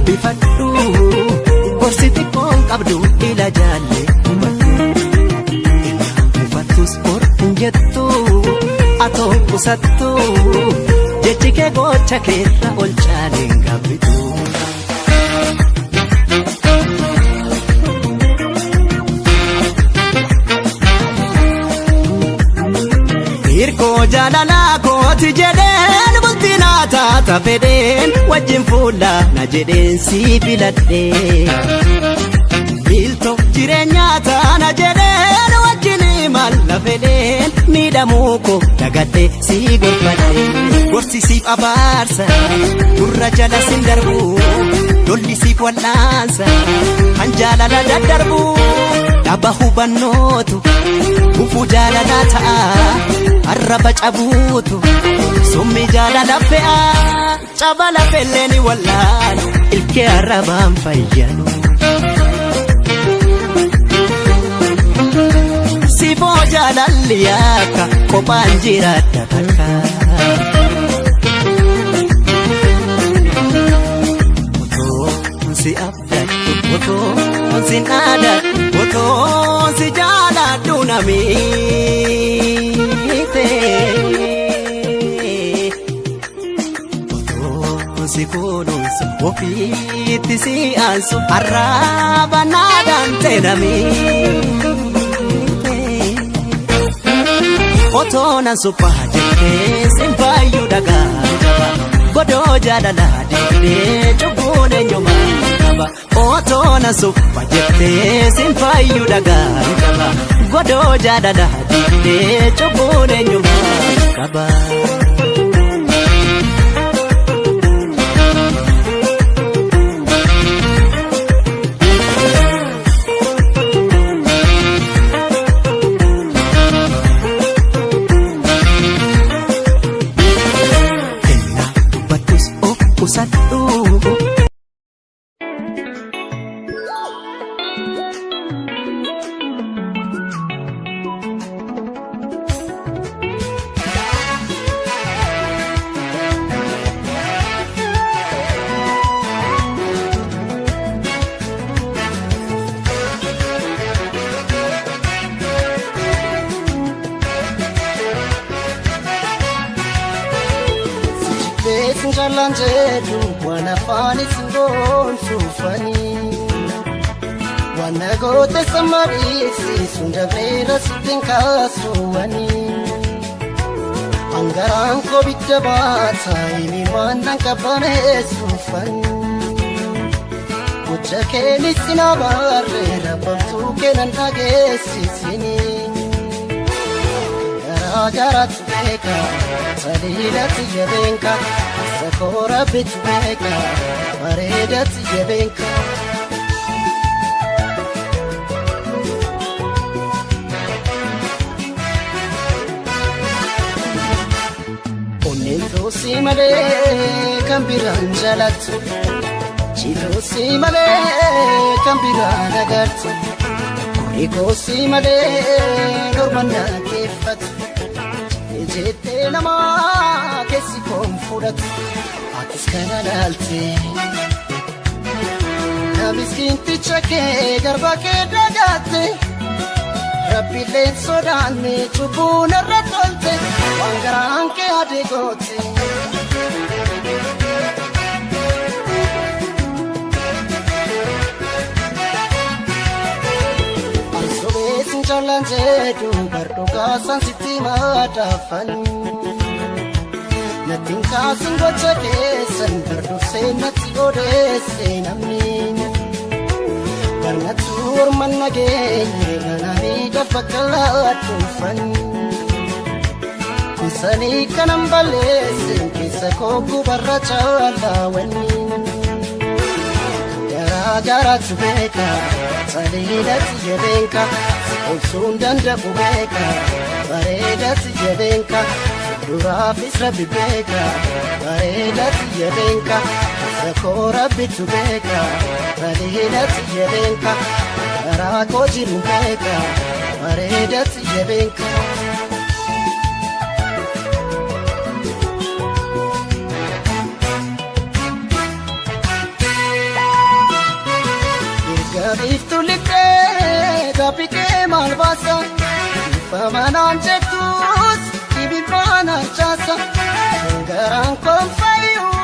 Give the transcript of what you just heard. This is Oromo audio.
bifadhu gorsiti koon qabdu ila jaalle uffatu sport jettu atoo qusattu jechi kee gocha keerra ol caaleen gabbitu. Irko jaalala kooti jedheen bultina taata fedheen wajjin fuula na jedheen si filadhee biiltoo jireenyaa taana jedheen wajjin imala fedheen miidhamuu koo dagadhee si gorbadhee gorsi siif abaarsa gurra jala sin darbu lolli siif wal'aansa kan jaalala daddarbu dhaba hubannootu gufuu jaalala ta'a. Arraba cabuutu summi jaalala fe'a cabala felleeni wallaalu ilkee arrabaan fayyadu. Sifoo jaalalli akka kophaan jiraadha takka otoo si abdadhu otoo si naadadhu otoo si jaaladhu namii. Si kunuunsu ofiitti si aansu arraba naadaan teenamii otoo nan suphaa jettee sin faayyuu dhagaan qaba godoo jaalalaa deemnee cubbuun eenyumaa qaba otoo nan suphaa jettee sin faayyuu dhagaan qaba godoo jaalalaa deemnee cubbuun eenyumaa qaba. Jalan jedu wana fani singon sufani wana gote samarisi sunda vera sitin kasumani angaran ko bitte bata ini mandan kabane sufani ucha keni sinabarre rabtu kenan agesi sini gara tubeka salilat jebenka sakora bitweka paredat jebenka onento simale kambiran jalatu chito simale kambiran agartu iko simale normana kefat jete nama kesi konfurat atis kanalalte namiskinti chake garba ke dagate rabbi len sodanne chubuna ratolte wangaran ke adegote jalan jedu berdoa sansiti madafan nating kasing gocha kesan berdose nati odese namin karena tur manage nani dafakalat tufan kusani kanam balese kisa koku barracha lawani gara tubeka salilat jebenka Sundan da bubeka, paredat jebenka, durafis rabibeka, paredat jebenka, sakora bitubeka, paredat jebenka, rako jirubeka, paredat jebenka. piqee maal baasa Famanaan jettus dhibibaan harcaasa garaan koon fayyuu